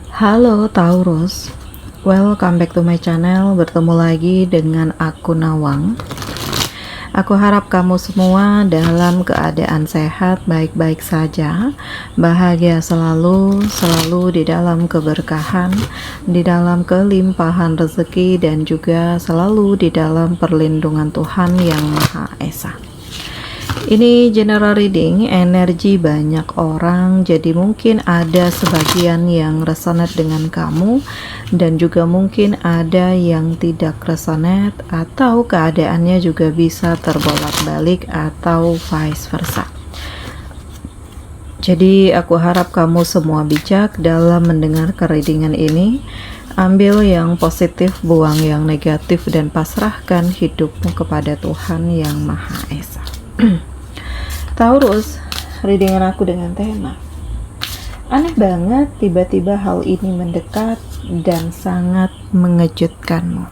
Halo Taurus, welcome back to my channel. Bertemu lagi dengan aku Nawang. Aku harap kamu semua dalam keadaan sehat, baik-baik saja, bahagia selalu, selalu di dalam keberkahan, di dalam kelimpahan rezeki, dan juga selalu di dalam perlindungan Tuhan Yang Maha Esa. Ini general reading, energi banyak orang, jadi mungkin ada sebagian yang resonate dengan kamu dan juga mungkin ada yang tidak resonate, atau keadaannya juga bisa terbolak-balik atau vice versa. Jadi aku harap kamu semua bijak dalam mendengar readingan ini. Ambil yang positif, buang yang negatif, dan pasrahkan hidupmu kepada Tuhan Yang Maha Esa. Taurus, readingan aku dengan tema aneh banget, tiba-tiba hal ini mendekat dan sangat mengejutkanmu.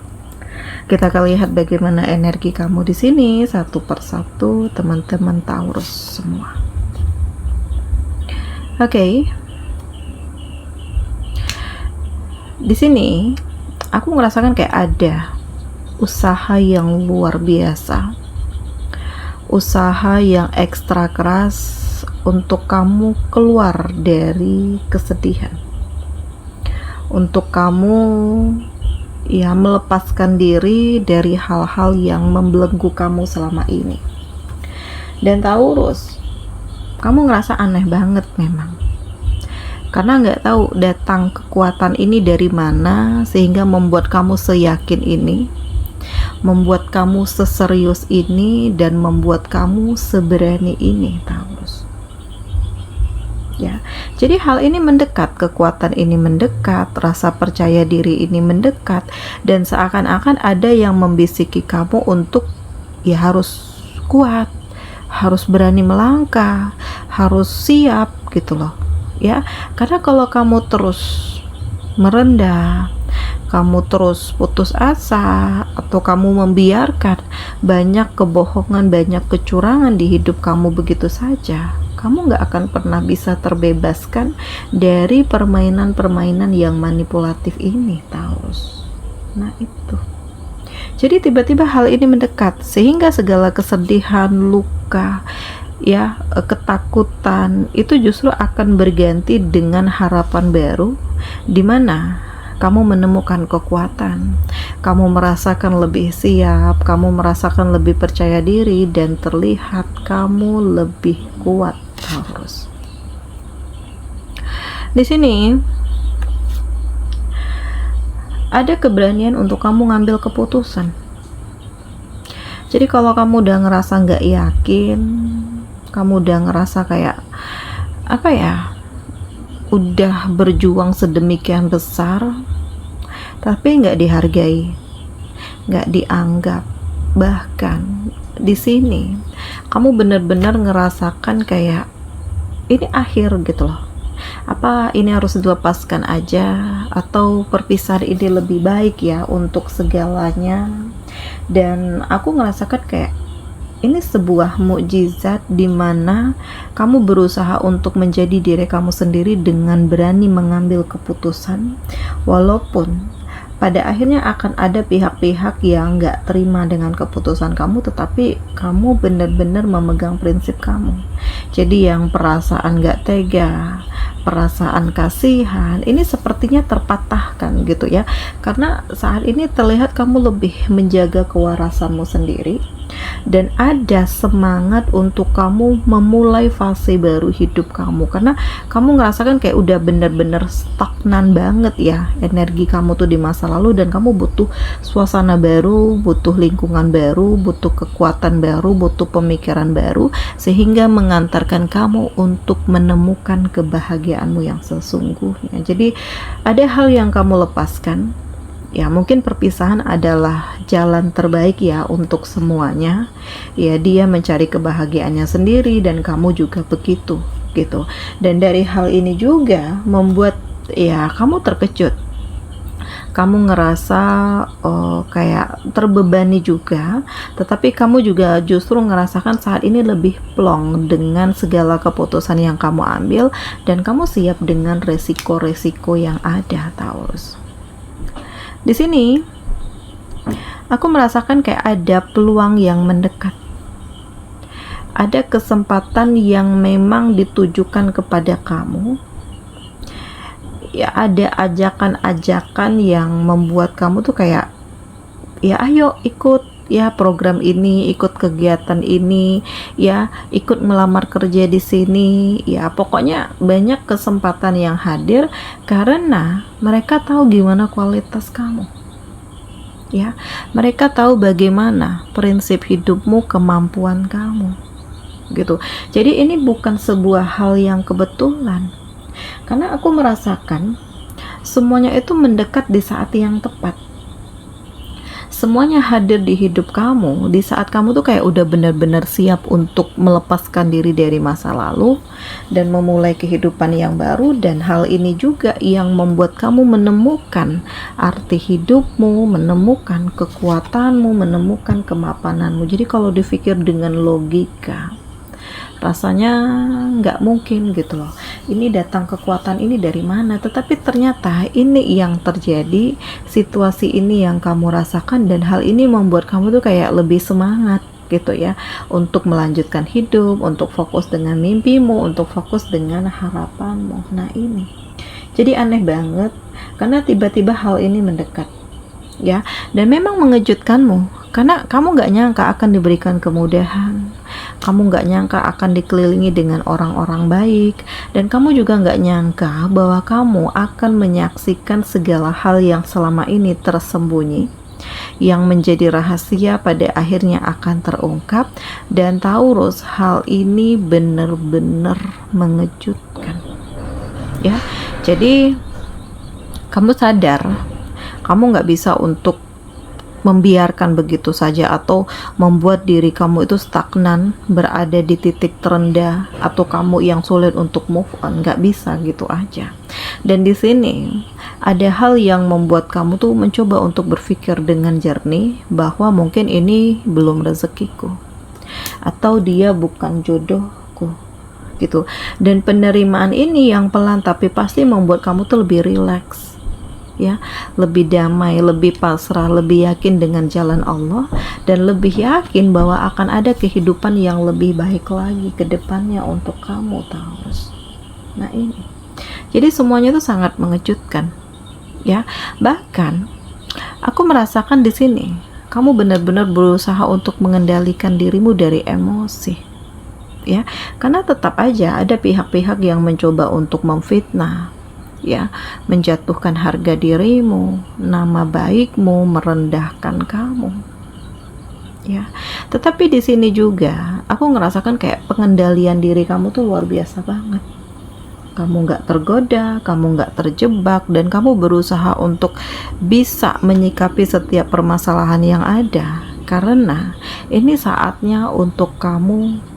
Kita akan lihat bagaimana energi kamu di sini satu persatu, teman-teman Taurus semua. Oke. Di sini aku merasakan kayak ada usaha yang luar biasa, usaha yang ekstra keras untuk kamu keluar dari kesedihan, untuk kamu melepaskan diri dari hal-hal yang membelenggu kamu selama ini. Dan Taurus, kamu ngerasa aneh banget memang, karena nggak tahu datang kekuatan ini dari mana sehingga membuat kamu seyakin ini, membuat kamu seserius ini, dan membuat kamu seberani ini, Taurus. Ya, jadi hal ini mendekat, kekuatan ini mendekat, rasa percaya diri ini mendekat, dan seakan-akan ada yang membisiki kamu untuk harus kuat, harus berani melangkah, harus siap gitu loh. Ya, karena kalau kamu terus merendah, kamu terus putus asa, atau kamu membiarkan banyak kebohongan, banyak kecurangan di hidup kamu begitu saja, kamu gak akan pernah bisa terbebaskan dari permainan-permainan yang manipulatif ini, Taurus. Nah itu. Jadi tiba-tiba hal ini mendekat, sehingga segala kesedihan, luka, ketakutan itu justru akan berganti dengan harapan baru, di mana kamu menemukan kekuatan, kamu merasakan lebih siap, kamu merasakan lebih percaya diri, dan terlihat kamu lebih kuat, Taurus. Di sini ada keberanian untuk kamu ngambil keputusan. Jadi kalau kamu udah ngerasa nggak yakin, kamu udah ngerasa kayak udah berjuang sedemikian besar tapi nggak dihargai, nggak dianggap, bahkan di sini kamu benar-benar ngerasakan kayak ini akhir gitu loh. Apa ini harus dilepaskan aja, atau perpisahan ini lebih baik ya untuk segalanya? Dan aku ngerasakan kayak ini sebuah mukjizat di mana kamu berusaha untuk menjadi diri kamu sendiri dengan berani mengambil keputusan, walaupun pada akhirnya akan ada pihak-pihak yang nggak terima dengan keputusan kamu, tetapi kamu benar-benar memegang prinsip kamu. Jadi yang perasaan nggak tega, perasaan kasihan, ini sepertinya terpatahkan gitu ya, karena saat ini terlihat kamu lebih menjaga kewarasanmu sendiri, dan ada semangat untuk kamu memulai fase baru hidup kamu, karena kamu ngerasakan kayak udah bener-bener stagnan banget ya energi kamu tuh di masa lalu, dan kamu butuh suasana baru, butuh lingkungan baru, butuh kekuatan baru, butuh pemikiran baru, sehingga mengantarkan kamu untuk menemukan kebahagiaanmu yang sesungguhnya. Jadi ada hal yang kamu lepaskan. Ya mungkin perpisahan adalah jalan terbaik ya untuk semuanya. Ya dia mencari kebahagiaannya sendiri, dan kamu juga begitu gitu. Dan dari hal ini juga membuat kamu terkejut. kamu ngerasa kayak terbebani juga, tetapi kamu juga justru ngerasakan saat ini lebih plong dengan segala keputusan yang kamu ambil, dan kamu siap dengan resiko-resiko yang ada, Taurus. Di sini aku merasakan kayak ada peluang yang mendekat, ada kesempatan yang memang ditujukan kepada kamu. Ya, ada ajakan-ajakan yang membuat kamu tuh kayak, ya ayo ikut ya program ini, ikut kegiatan ini, ya ikut melamar kerja di sini, ya pokoknya banyak kesempatan yang hadir karena mereka tahu gimana kualitas kamu. Ya, mereka tahu bagaimana prinsip hidupmu, kemampuan kamu. Gitu. Jadi ini bukan sebuah hal yang kebetulan. Karena aku merasakan semuanya itu mendekat di saat yang tepat. Semuanya hadir di hidup kamu di saat kamu tuh kayak udah benar-benar siap untuk melepaskan diri dari masa lalu dan memulai kehidupan yang baru. Dan hal ini juga yang membuat kamu menemukan arti hidupmu, menemukan kekuatanmu, menemukan kemapananmu. Jadi kalau dipikir dengan logika, rasanya nggak mungkin gitu loh, ini datang kekuatan ini dari mana, tetapi ternyata ini yang terjadi, situasi ini yang kamu rasakan, dan hal ini membuat kamu tuh kayak lebih semangat gitu ya, untuk melanjutkan hidup, untuk fokus dengan mimpimu, untuk fokus dengan harapanmu. Nah ini jadi aneh banget karena tiba-tiba hal ini mendekat ya, dan memang mengejutkanmu karena kamu nggak nyangka akan diberikan kemudahan, kamu nggak nyangka akan dikelilingi dengan orang-orang baik, dan kamu juga nggak nyangka bahwa kamu akan menyaksikan segala hal yang selama ini tersembunyi, yang menjadi rahasia pada akhirnya akan terungkap. Dan Taurus, hal ini benar-benar mengejutkan ya. Jadi kamu sadar kamu nggak bisa untuk membiarkan begitu saja atau membuat diri kamu itu stagnan, berada di titik terendah, atau kamu yang sulit untuk move on. Nggak bisa gitu aja. Dan di sini ada hal yang membuat kamu tuh mencoba untuk berpikir dengan jernih bahwa mungkin ini belum rezekiku, atau dia bukan jodohku gitu. Dan penerimaan ini yang pelan tapi pasti membuat kamu tuh lebih rileks ya, lebih damai, lebih pasrah, lebih yakin dengan jalan Allah, dan lebih yakin bahwa akan ada kehidupan yang lebih baik lagi ke depannya untuk kamu, Taurus. Nah ini, jadi semuanya itu sangat mengejutkan ya. Bahkan aku merasakan di sini kamu benar-benar berusaha untuk mengendalikan dirimu dari emosi ya, karena tetap aja ada pihak-pihak yang mencoba untuk memfitnah ya, menjatuhkan harga dirimu, nama baikmu, merendahkan kamu ya. Tetapi di sini juga aku ngerasakan kayak pengendalian diri kamu tuh luar biasa banget. Kamu nggak tergoda, kamu nggak terjebak, dan kamu berusaha untuk bisa menyikapi setiap permasalahan yang ada, karena ini saatnya untuk kamu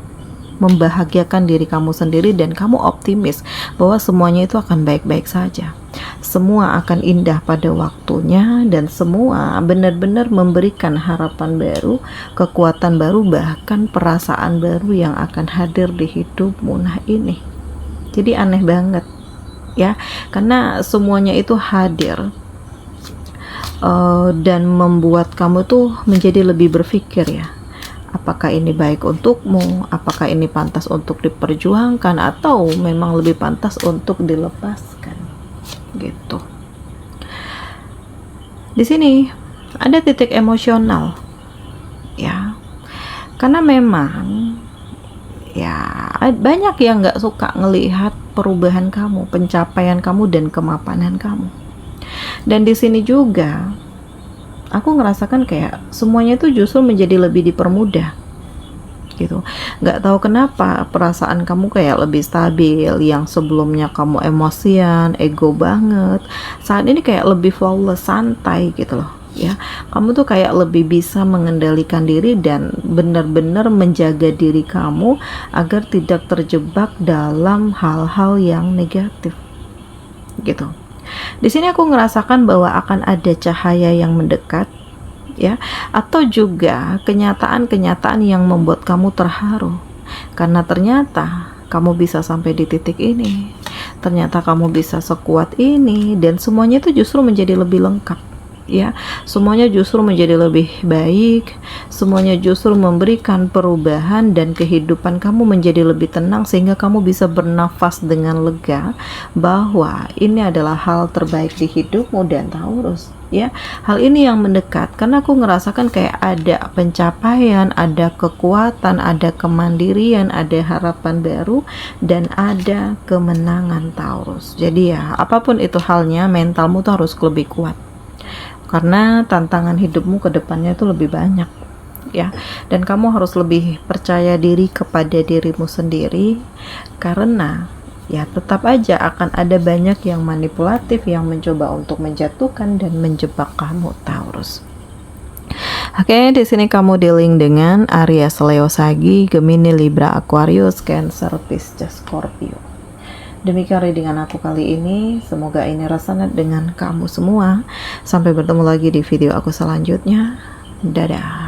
membahagiakan diri kamu sendiri, dan kamu optimis bahwa semuanya itu akan baik-baik saja, semua akan indah pada waktunya, dan semua benar-benar memberikan harapan baru, kekuatan baru, bahkan perasaan baru yang akan hadir di hidupmu. Nah ini jadi aneh banget ya, karena semuanya itu hadir dan membuat kamu tuh menjadi lebih berpikir ya, apakah ini baik untukmu, apakah ini pantas untuk diperjuangkan, atau memang lebih pantas untuk dilepaskan gitu. Di sini ada titik emosional ya, karena memang ya banyak yang nggak suka ngelihat perubahan kamu, pencapaian kamu, dan kemapanan kamu. Dan di sini juga aku ngerasakan kayak semuanya itu justru menjadi lebih dipermudah gitu. Nggak tahu kenapa perasaan kamu kayak lebih stabil. Yang sebelumnya kamu emosian, ego banget, saat ini kayak lebih flawless, santai gitu loh ya. Kamu tuh kayak lebih bisa mengendalikan diri dan benar-benar menjaga diri kamu agar tidak terjebak dalam hal-hal yang negatif gitu. Di sini aku ngerasakan bahwa akan ada cahaya yang mendekat, ya, atau juga kenyataan-kenyataan yang membuat kamu terharu karena ternyata kamu bisa sampai di titik ini, ternyata kamu bisa sekuat ini, dan semuanya itu justru menjadi lebih lengkap, ya. Semuanya justru menjadi lebih baik, semuanya justru memberikan perubahan dan kehidupan kamu menjadi lebih tenang sehingga kamu bisa bernafas dengan lega bahwa ini adalah hal terbaik di hidupmu dan Taurus, ya. Hal ini yang mendekat karena aku ngerasakan kayak ada pencapaian, ada kekuatan, ada kemandirian, ada harapan baru, dan ada kemenangan Taurus. Jadi ya, apapun itu halnya, mentalmu tuh harus lebih kuat karena tantangan hidupmu ke depannya itu lebih banyak, ya. Dan kamu harus lebih percaya diri kepada dirimu sendiri karena ya tetap aja akan ada banyak yang manipulatif yang mencoba untuk menjatuhkan dan menjebak kamu, Taurus. Oke, di sini kamu dealing dengan Aries, Leo, Sagi, Gemini, Libra, Aquarius, Cancer, Pisces, Scorpio. Demikian readingan aku kali ini, semoga ini resonate dengan kamu semua. Sampai bertemu lagi di video aku selanjutnya. Dadah.